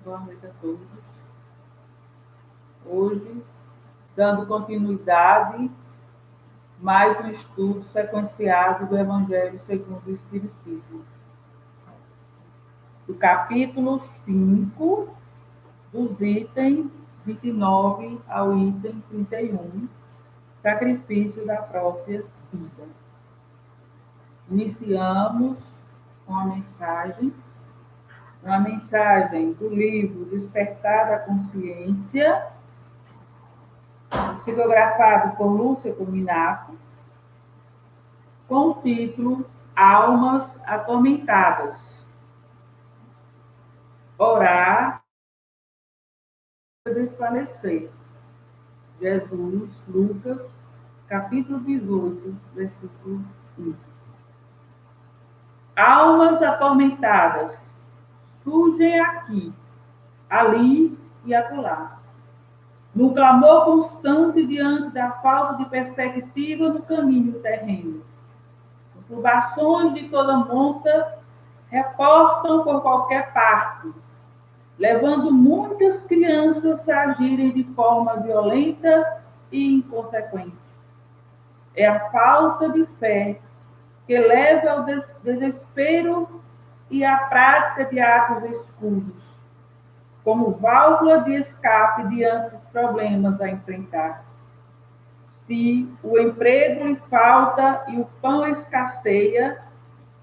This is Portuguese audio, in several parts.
Boa noite a todos. Hoje, dando continuidade, mais um estudo sequenciado do Evangelho segundo o Espiritismo. Do capítulo 5, dos itens 29 ao item 31, sacrifício da própria vida. Iniciamos com a mensagem do livro Despertar da Consciência, psicografado por Lúcia Cominato, com o título Almas Atormentadas. Orar para desfalecer. Jesus, Lucas, capítulo 18, versículo 1. Almas atormentadas surgem aqui, ali e acolá, no clamor constante diante da falta de perspectiva no caminho terreno. Turbações de toda monta reportam por qualquer parte, levando muitas crianças a agirem de forma violenta e inconsequente. É a falta de fé que leva ao desespero e à prática de atos escusos, como válvula de escape diante dos problemas a enfrentar. Se o emprego lhe falta e o pão escasseia,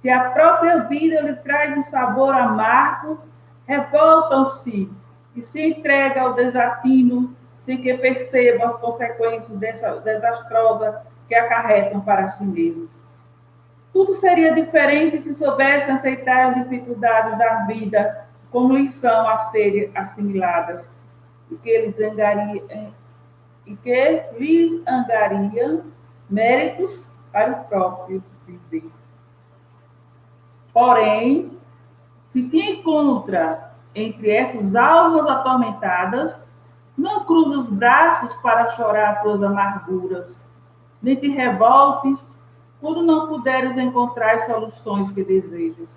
se a própria vida lhe traz um sabor amargo, revoltam-se e se entrega ao desatino sem que perceba as consequências desastrosas que acarretam para si mesmo. Tudo seria diferente se soubessem aceitar as dificuldades da vida como lição a serem assimiladas e que lhes angariam méritos para o próprio viver. Porém, se te encontra entre essas almas atormentadas, não cruza os braços para chorar suas amarguras, nem te revoltes quando não puderes encontrar as soluções que desejas.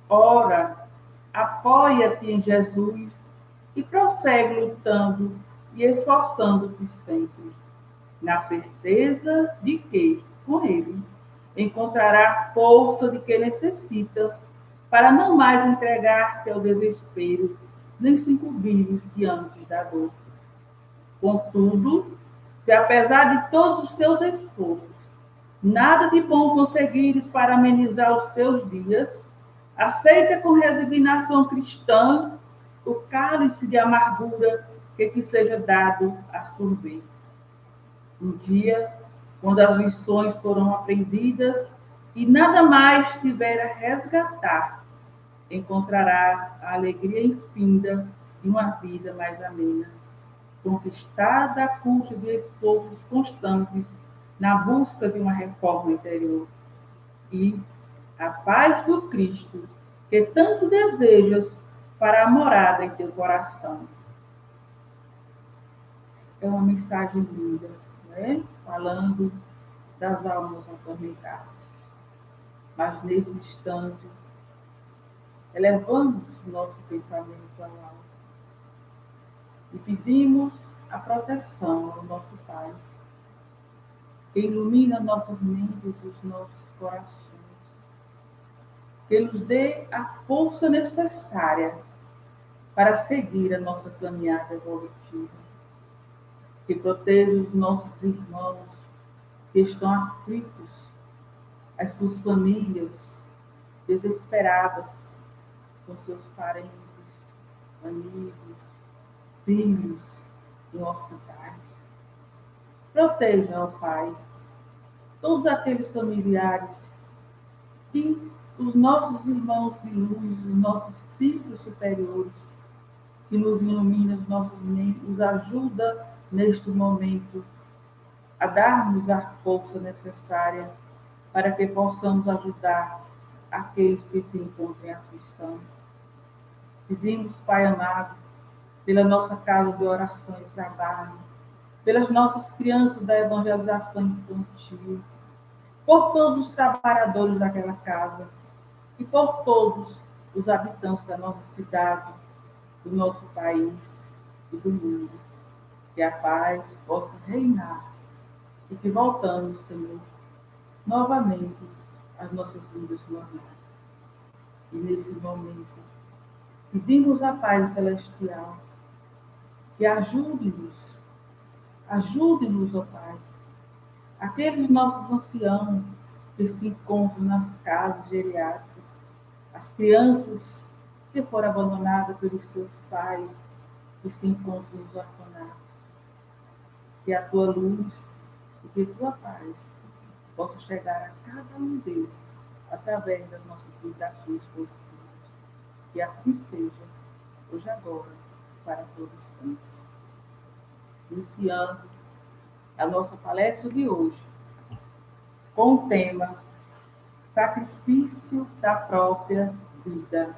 Ora, apoia-te em Jesus e prossegue lutando e esforçando-te sempre, na certeza de que, com Ele, encontrará a força de que necessitas para não mais entregar-te ao desespero, nem se encobrir diante da dor. Contudo, se apesar de todos os teus esforços, nada de bom conseguires para amenizar os teus dias, aceita com resignação cristã o cálice de amargura que te seja dado a sorver. Um dia, quando as lições foram aprendidas e nada mais tiver a resgatar, encontrará a alegria infinda de uma vida mais amena, conquistada à custa de esforços constantes na busca de uma reforma interior. E a paz do Cristo, que tanto desejas, para a morada em teu coração. É uma mensagem linda, né? Falando das almas atormentadas. Mas nesse instante, elevamos o nosso pensamento ao alto e pedimos a proteção ao nosso Pai, que ilumina nossas mentes e os nossos corações, que nos dê a força necessária para seguir a nossa caminhada evolutiva, que proteja os nossos irmãos que estão aflitos, as suas famílias desesperadas com seus parentes, amigos, filhos em hospitais. Proteja, ó Pai, todos aqueles familiares e os nossos irmãos de luz, os nossos filhos superiores, que nos ilumina as nossas mentes, nos ajuda neste momento a darmos a força necessária para que possamos ajudar aqueles que se encontram em aflição. Pedimos, Pai amado, pela nossa casa de oração e trabalho, pelas nossas crianças da evangelização infantil, por todos os trabalhadores daquela casa e por todos os habitantes da nossa cidade, do nosso país e do mundo. Que a paz possa reinar e que voltamos, Senhor, novamente às nossas vidas normais. E nesse momento, pedimos a paz celestial que ajude-nos, ó Pai, aqueles nossos anciãos que se encontram nas casas geriátricas, as crianças que foram abandonadas pelos seus pais, que se encontram nos orfanatos. Que a tua luz e que a tua paz possa chegar a cada um deles através das nossas vibrações positivas. Que assim seja, hoje e agora, para todos sempre. Iniciando a nossa palestra de hoje com o tema Sacrifício da própria vida.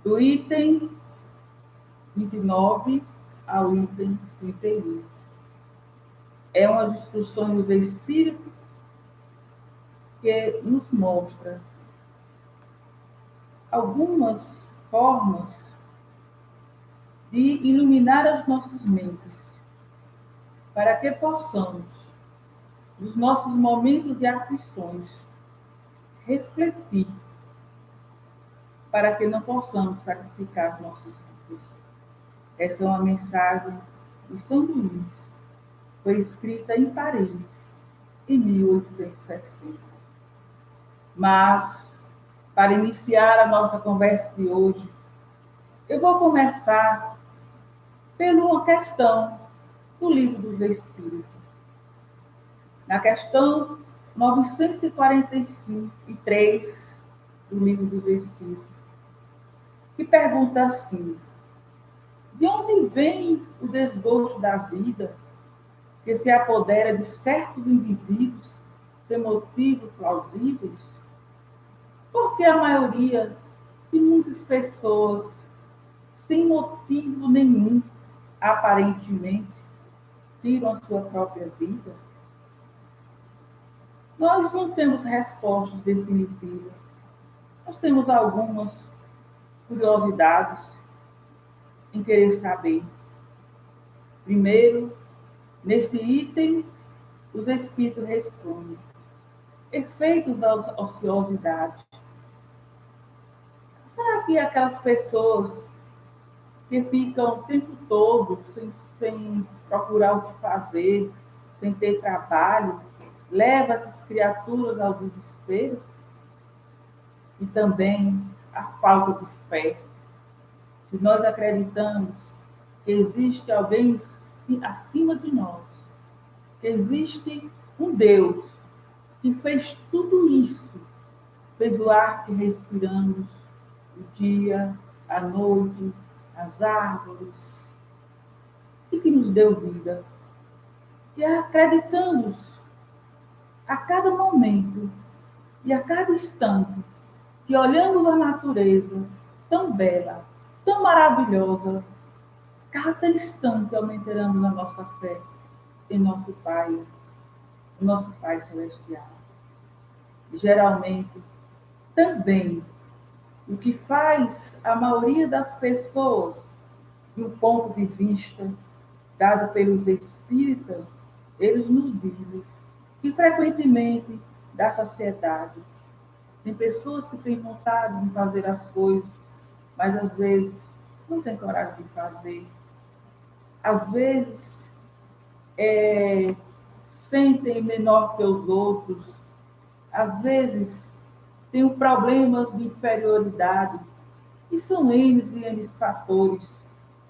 Do item 29 ao item 31. É uma instrução dos Espíritos que nos mostra algumas formas de iluminar as nossas mentes, para que possamos, nos nossos momentos de aflições, refletir, para que não possamos sacrificar nossos vidas. Essa é uma mensagem de São Luís, foi escrita em Paris, em 1860. Mas, para iniciar a nossa conversa de hoje, eu vou começar por uma questão do Livro dos Espíritos. Na questão 945 do Livro dos Espíritos, que pergunta assim: de onde vem o desgosto da vida que se apodera de certos indivíduos sem motivos plausíveis? Porque a maioria de muitas pessoas, sem motivo nenhum, aparentemente, tiram a sua própria vida? Nós não temos respostas definitivas. Nós temos algumas curiosidades em querer saber. Primeiro, nesse item, os Espíritos respondem: efeitos da ociosidade. Será que aquelas pessoas que ficam o tempo todo sem procurar o que fazer, sem ter trabalho, levam essas criaturas ao desespero? E também a falta de fé. Se nós acreditamos que existe alguém acima de nós, que existe um Deus que fez tudo isso, fez o ar que respiramos, o dia, a noite, as árvores, e que nos deu vida. E acreditamos a cada momento e a cada instante que olhamos a natureza tão bela, tão maravilhosa, cada instante aumentaremos a nossa fé em nosso Pai Celestial. E, geralmente, também, o que faz a maioria das pessoas, do ponto de vista dado pelos espíritas, eles nos dizem que, frequentemente, da sociedade, tem pessoas que têm vontade de fazer as coisas, mas às vezes não têm coragem de fazer. Às vezes sentem menor que os outros. Às vezes têm problemas de inferioridade. E são N e N fatores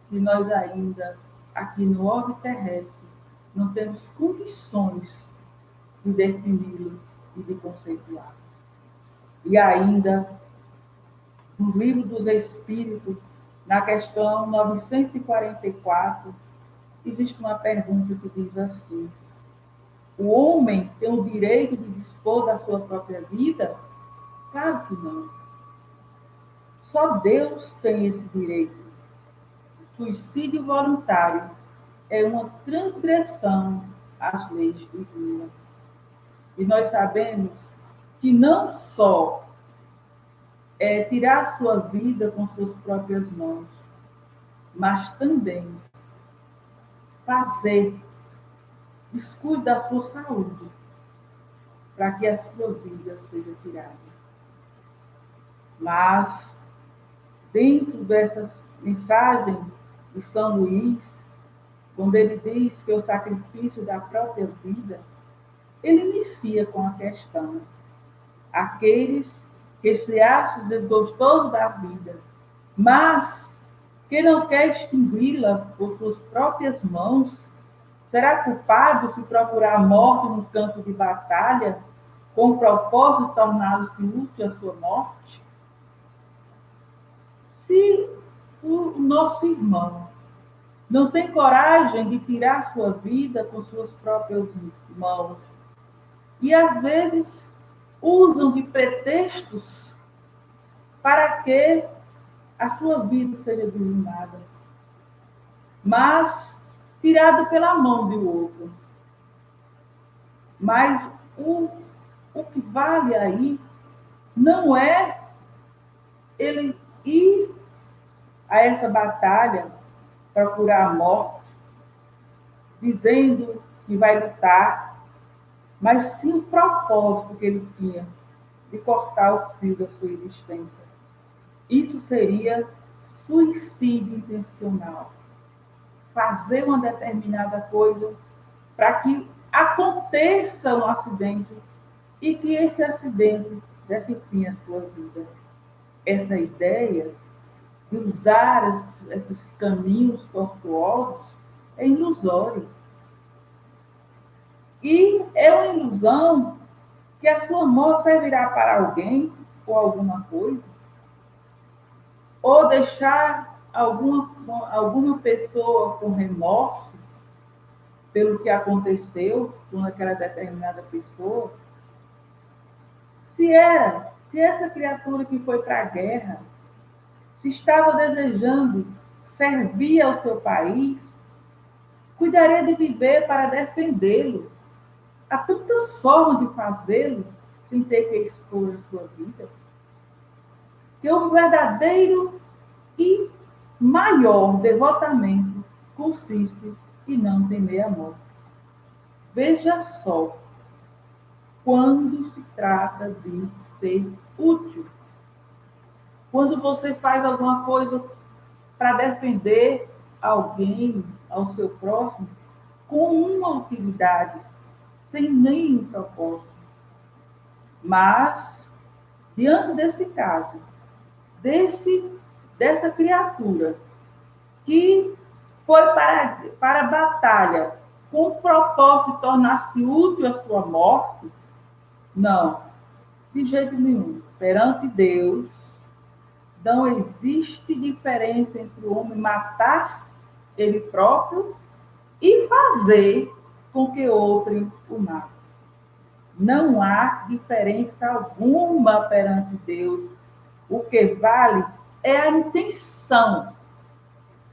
que nós ainda, aqui no orbe terrestre, não temos condições de defini-lo e de conceituar. E ainda, no Livro dos Espíritos, na questão 944, existe uma pergunta que diz assim: o homem tem o direito de dispor da sua própria vida? Claro que não. Só Deus tem esse direito. O suicídio voluntário é uma transgressão às leis divinas. E nós sabemos que não só tirar sua vida com suas próprias mãos, mas também fazer descuide da sua saúde para que a sua vida seja tirada. Mas, dentro dessa mensagem de São Luís, quando ele diz que é o sacrifício da própria vida, ele inicia com a questão: aqueles que se acham desgostosos da vida, mas que não quer extingui-la por suas próprias mãos, será culpado se procurar a morte no campo de batalha, com o propósito de torná-lo-se útil à sua morte? Se o nosso irmão não tem coragem de tirar sua vida com suas próprias mãos, e às vezes usam de pretextos para que a sua vida seja dizimada, mas tirado pela mão do outro. Mas o que vale aí não é ele ir a essa batalha, procurar a morte, dizendo que vai lutar, mas sim o propósito que ele tinha de cortar o fio da sua existência. Isso seria suicídio intencional. Fazer uma determinada coisa para que aconteça um acidente e que esse acidente desse fim à sua vida. Essa ideia de usar esses caminhos tortuosos é ilusória. E é uma ilusão que a sua morte servirá para alguém ou alguma coisa, ou deixar alguma pessoa com remorso pelo que aconteceu com aquela determinada pessoa. Se essa criatura que foi para a guerra, se estava desejando servir ao seu país, cuidaria de viver para defendê-lo. Há tantas formas de fazê-lo sem ter que expor a sua vida. Que o verdadeiro e maior devotamento consiste em não temer a morte. Veja só, quando se trata de ser útil, quando você faz alguma coisa para defender alguém, ao seu próximo, com uma utilidade, sem nenhum propósito. Mas, diante desse caso, dessa criatura que foi para a batalha com o propósito de tornar-se útil à sua morte, não, de jeito nenhum. Perante Deus, não existe diferença entre o homem matar-se ele próprio e fazer com que outro o mate. Não há diferença alguma perante Deus. O que vale é a intenção.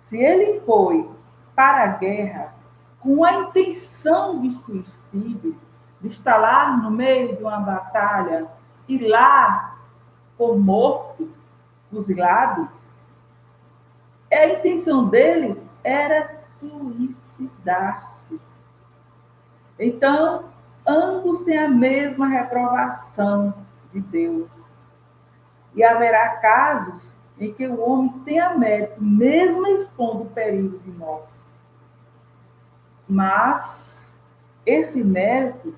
Se ele foi para a guerra com a intenção de suicídio, de estar lá no meio de uma batalha e lá for morto, fuzilado, a intenção dele era suicidar-se. Então, ambos têm a mesma reprovação de Deus. E haverá casos em que o homem tenha mérito, mesmo expondo o perigo de morte. Mas esse mérito,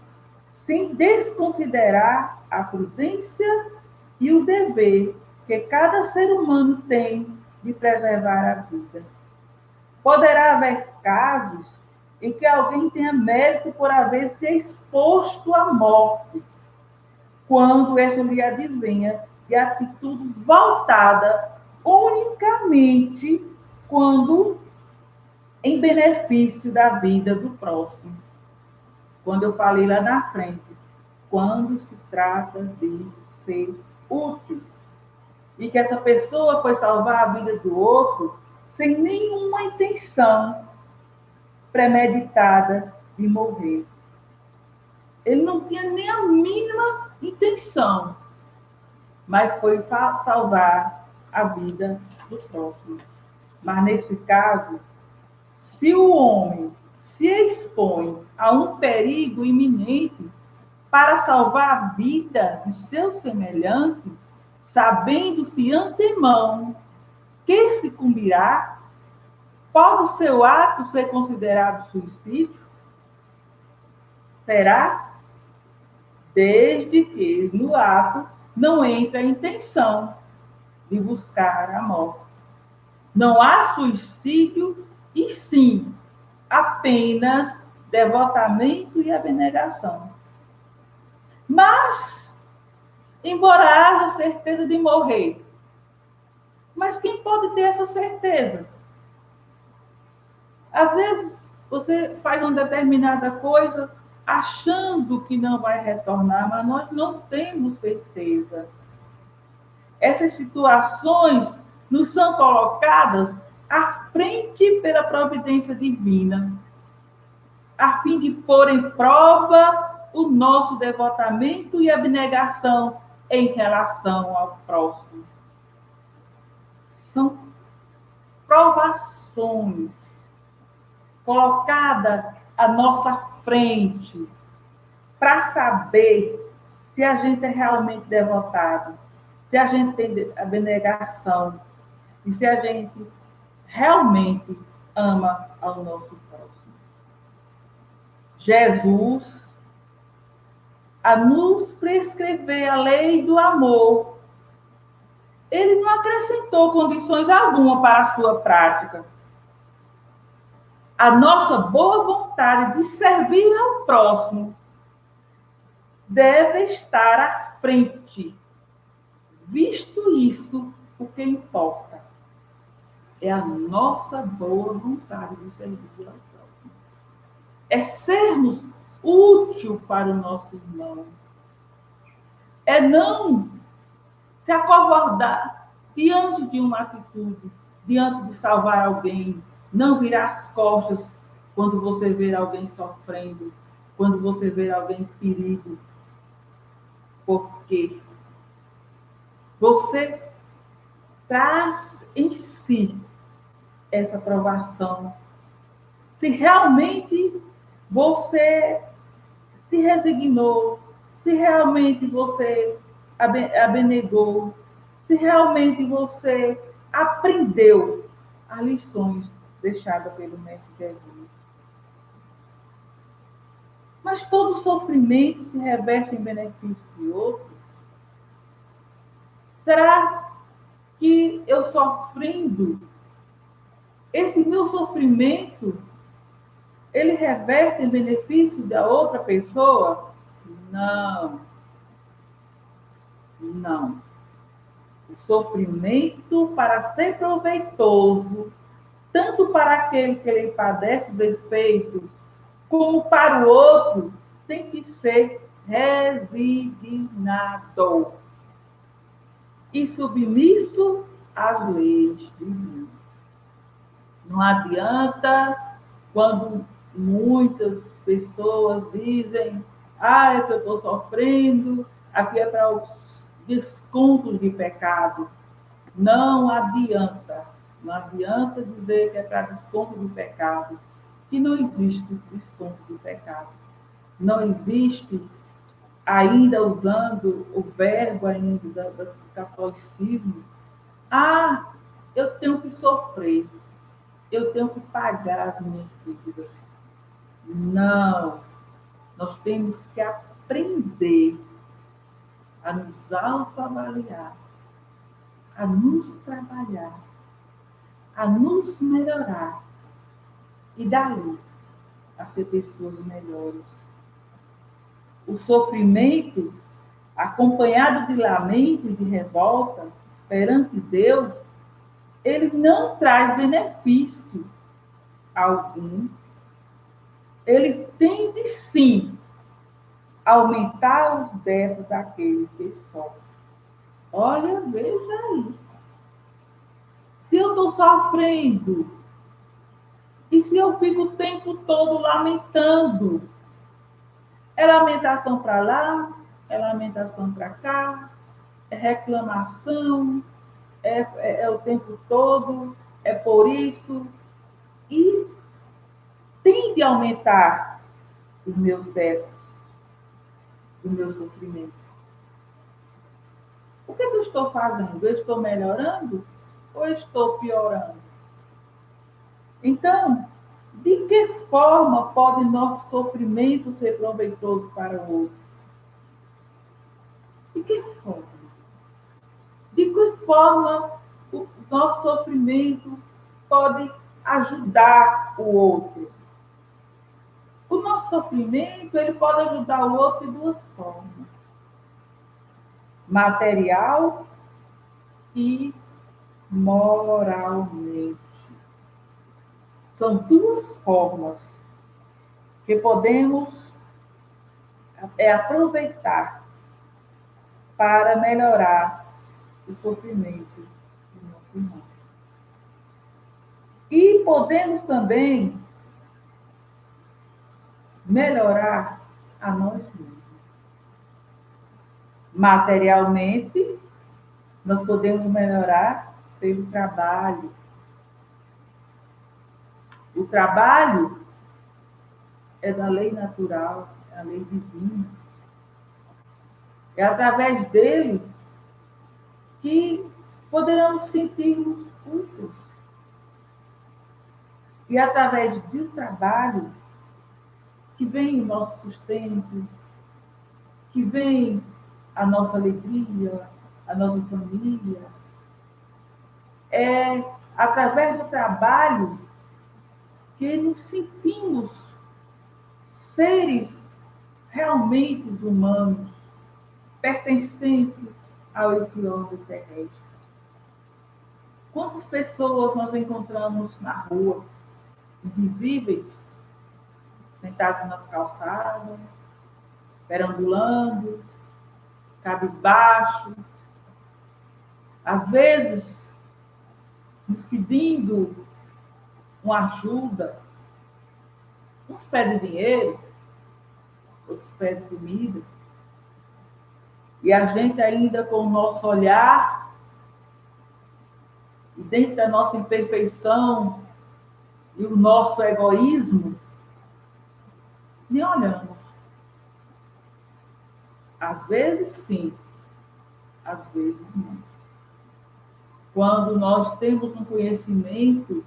sem desconsiderar a prudência e o dever que cada ser humano tem de preservar a vida. Poderá haver casos em que alguém tenha mérito por haver se exposto à morte, quando essa lhe advenha de atitudes voltadas unicamente quando em benefício da vida do próximo. Quando eu falei lá na frente, quando se trata de ser útil, e que essa pessoa foi salvar a vida do outro sem nenhuma intenção premeditada de morrer. Ele não tinha nem a mínima intenção, mas foi para salvar a vida do próximo. Mas nesse caso, se o homem se expõe a um perigo iminente para salvar a vida de seu semelhante, sabendo-se antemão que se cumprirá, pode o seu ato ser considerado suicídio? Será? Desde que no ato não entre a intenção de buscar a morte. Não há suicídio, e sim apenas devotamento e abnegação. Mas, embora haja certeza de morrer, mas quem pode ter essa certeza? Às vezes, você faz uma determinada coisa achando que não vai retornar, mas nós não temos certeza. Essas situações nos são colocadas à frente pela providência divina, a fim de pôr em prova o nosso devotamento e abnegação em relação ao próximo. São provações colocadas à nossa frente para saber se a gente é realmente devotado, se a gente tem abnegação e se a gente realmente ama ao nosso próximo. Jesus, a nos prescrever a lei do amor, ele não acrescentou condições alguma para a sua prática. A nossa boa vontade de servir ao próximo deve estar à frente. Visto isso, o que importa é a nossa boa vontade de servir ao próximo. É sermos útil para o nosso irmão. É não se acovardar diante de uma atitude, diante de salvar alguém, não virar as costas quando você vê alguém sofrendo, quando você vê alguém em perigo. Porque você traz em si essa provação. Se realmente você se resignou, se realmente você abnegou, se realmente você aprendeu as lições deixadas pelo Mestre Jesus. Mas todo sofrimento se reverte em benefício de outro. Será que eu sofrendo, esse meu sofrimento, ele reverte em benefício da outra pessoa? Não. Não. O sofrimento, para ser proveitoso, tanto para aquele que ele padece os efeitos, como para o outro, tem que ser resignado e submisso às leis divinas. Não adianta quando muitas pessoas dizem: é que eu estou sofrendo, aqui é para os descontos de pecado. Não adianta. Não adianta dizer que é para desconto de pecado, que não existe desconto de pecado. Não existe, ainda usando o verbo ainda do catolicismo, eu tenho que sofrer, eu tenho que pagar as minhas dívidas. Não. Nós temos que aprender a nos autoavaliar, a nos trabalhar, a nos melhorar e dali a ser pessoas melhores. O sofrimento, acompanhado de lamento e de revolta perante Deus, ele não traz benefício algum. Ele tende, sim, a aumentar os débitos daquele que sofre. Olha, veja aí. Se eu estou sofrendo, e se eu fico o tempo todo lamentando, é lamentação para lá, é lamentação para cá, é reclamação, é o tempo todo, é por isso, e tende a aumentar os meus débitos, o meu sofrimento. O que eu estou fazendo? Eu estou melhorando ou estou piorando? Então, de que forma pode nosso sofrimento ser proveitoso para o outro? De que forma? De que forma o nosso sofrimento pode ajudar o outro? O nosso sofrimento, ele pode ajudar o outro de duas formas: material e moralmente. São duas formas que podemos aproveitar para melhorar o sofrimento do nosso irmão. E podemos também melhorar a nós mesmos. Materialmente, nós podemos melhorar pelo trabalho. O trabalho é da lei natural, é a lei divina. É através dele que poderemos sentir-nos úteis. E através do trabalho que vem o nosso sustento, que vem a nossa alegria, a nossa família. É através do trabalho que nos sentimos seres realmente humanos, pertencentes a esse orbe terrestre. Quantas pessoas nós encontramos na rua, invisíveis, sentados nas calçadas, perambulando, cabisbaixo, às vezes nos pedindo uma ajuda. Uns pedem dinheiro, outros pedem comida. E a gente ainda com o nosso olhar, e dentro da nossa imperfeição e o nosso egoísmo, nem olhamos. Às vezes sim, às vezes não. Quando nós temos um conhecimento,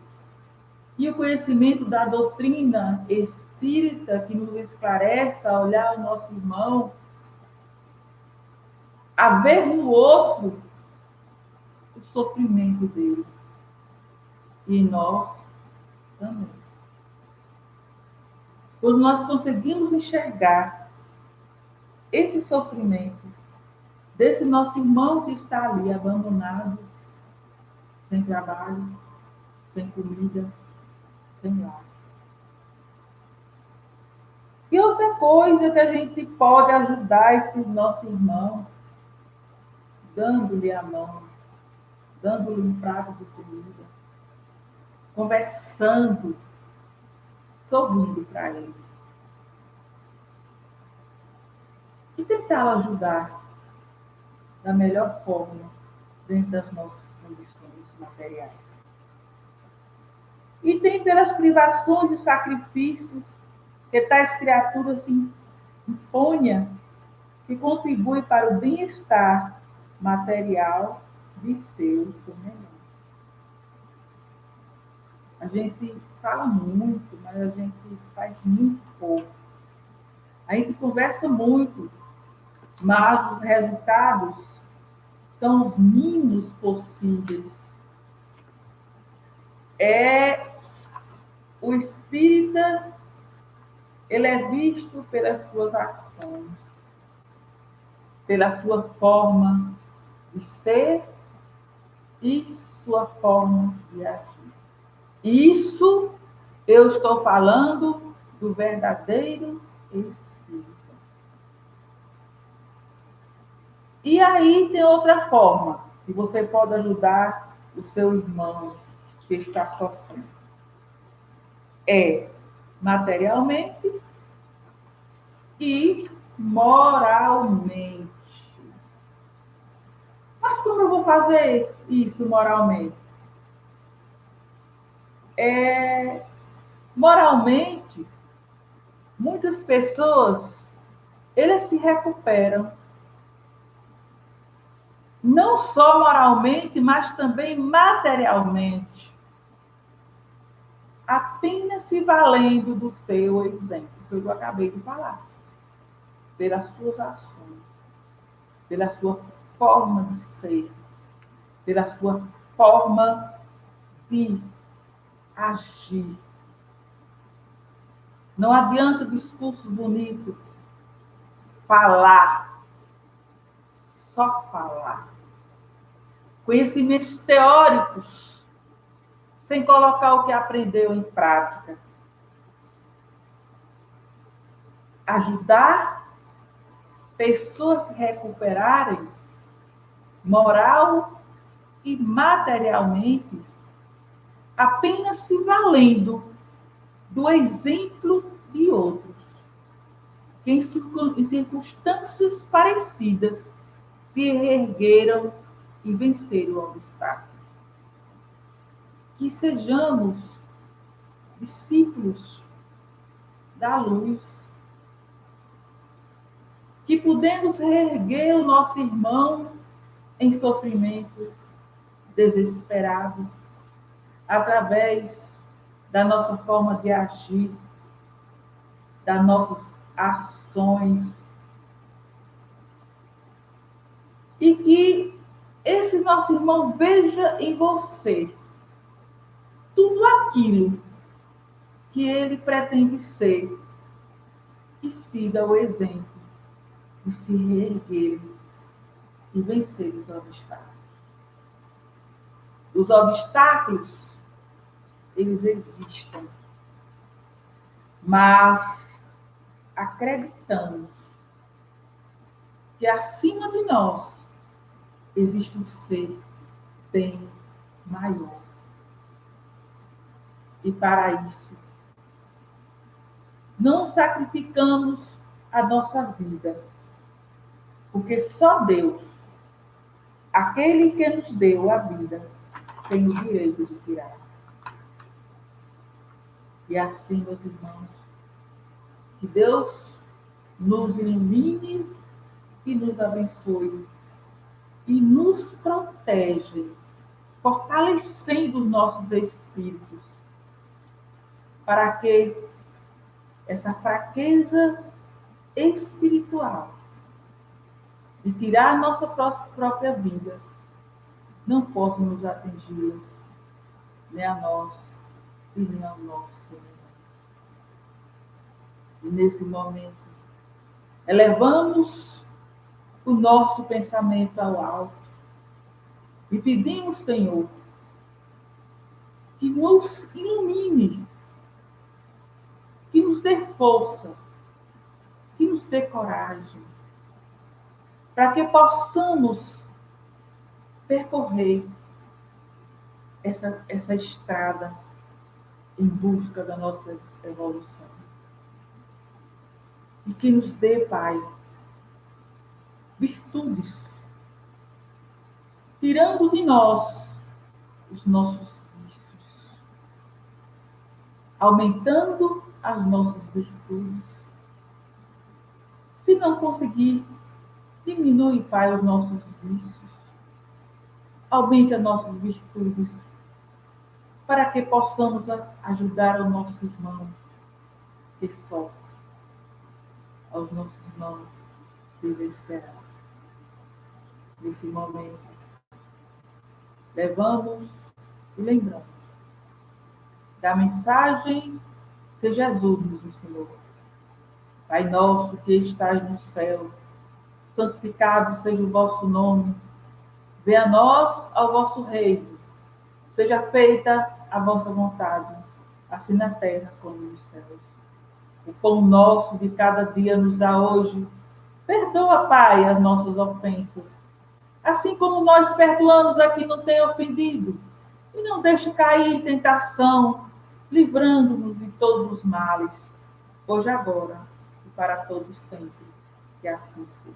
e o conhecimento da doutrina espírita que nos esclarece a olhar o nosso irmão, a ver no outro o sofrimento dele. E nós também. Quando nós conseguimos enxergar esse sofrimento desse nosso irmão que está ali abandonado, sem trabalho, sem comida, sem lar. E outra coisa que a gente pode ajudar esse nosso irmão, dando-lhe a mão, dando-lhe um prato de comida, conversando, sorrindo para ele. E tentar ajudar da melhor forma, dentro das nossas condições materiais. E tem pelas privações e sacrifícios que tais criaturas imponham, que contribui para o bem-estar material de seus semelhantes. A gente fala muito, mas a gente faz muito pouco. A gente conversa muito, mas os resultados são os mínimos possíveis. O espírita, ele é visto pelas suas ações, pela sua forma de ser e sua forma de agir. Isso eu estou falando do verdadeiro espírita. E aí tem outra forma que você pode ajudar o seu irmão que está sofrendo. É materialmente e moralmente. Mas como eu vou fazer isso moralmente? Moralmente, muitas pessoas, eles se recuperam, não só moralmente, mas também materialmente, apenas se valendo do seu exemplo, que eu acabei de falar, pelas suas ações, pela sua forma de ser, pela sua forma de agir. Não adianta discurso bonito, falar, só falar. Conhecimentos teóricos, sem colocar o que aprendeu em prática. Ajudar pessoas a se recuperarem moral e materialmente, apenas se valendo do exemplo de outros, que em circunstâncias parecidas se ergueram e venceram o obstáculo. Que sejamos discípulos da luz, que podemos reerguer o nosso irmão em sofrimento desesperado, através da nossa forma de agir, das nossas ações, e que esse nosso irmão veja em você tudo aquilo que ele pretende ser e siga o exemplo de se reerguer e vencer os obstáculos. Os obstáculos, eles existem, mas acreditamos que acima de nós existe um ser bem maior. E para isso, não sacrificamos a nossa vida, porque só Deus, aquele que nos deu a vida, tem o direito de tirar. E assim, meus irmãos, que Deus nos ilumine e nos abençoe e nos protege, fortalecendo os nossos espíritos, para que essa fraqueza espiritual de tirar a nossa própria vida não possa nos atingir, nem a nós e nem ao nosso Senhor. E nesse momento, elevamos o nosso pensamento ao alto e pedimos, Senhor, que nos ilumine, que nos dê força, que nos dê coragem, para que possamos percorrer essa estrada em busca da nossa evolução. E que nos dê, Pai, virtudes, tirando de nós os nossos vícios, aumentando as nossas virtudes. Se não conseguir, diminui, Pai, os nossos vícios, aumente as nossas virtudes, para que possamos ajudar o nosso irmão que sofre, aos nossos irmãos desesperados. Nesse momento, levamos e lembramos da mensagem que Jesus nos ensinou. Pai nosso que estás no céu, santificado seja o vosso nome, venha a nós ao vosso reino, seja feita a vossa vontade, assim na terra como nos céus. O pão nosso de cada dia nos dá hoje. Perdoa, Pai, as nossas ofensas, assim como nós perdoamos a quem não tem ofendido. E não deixe cair em tentação, livrando-nos de todos os males, hoje, agora e para todos sempre. Que assim seja.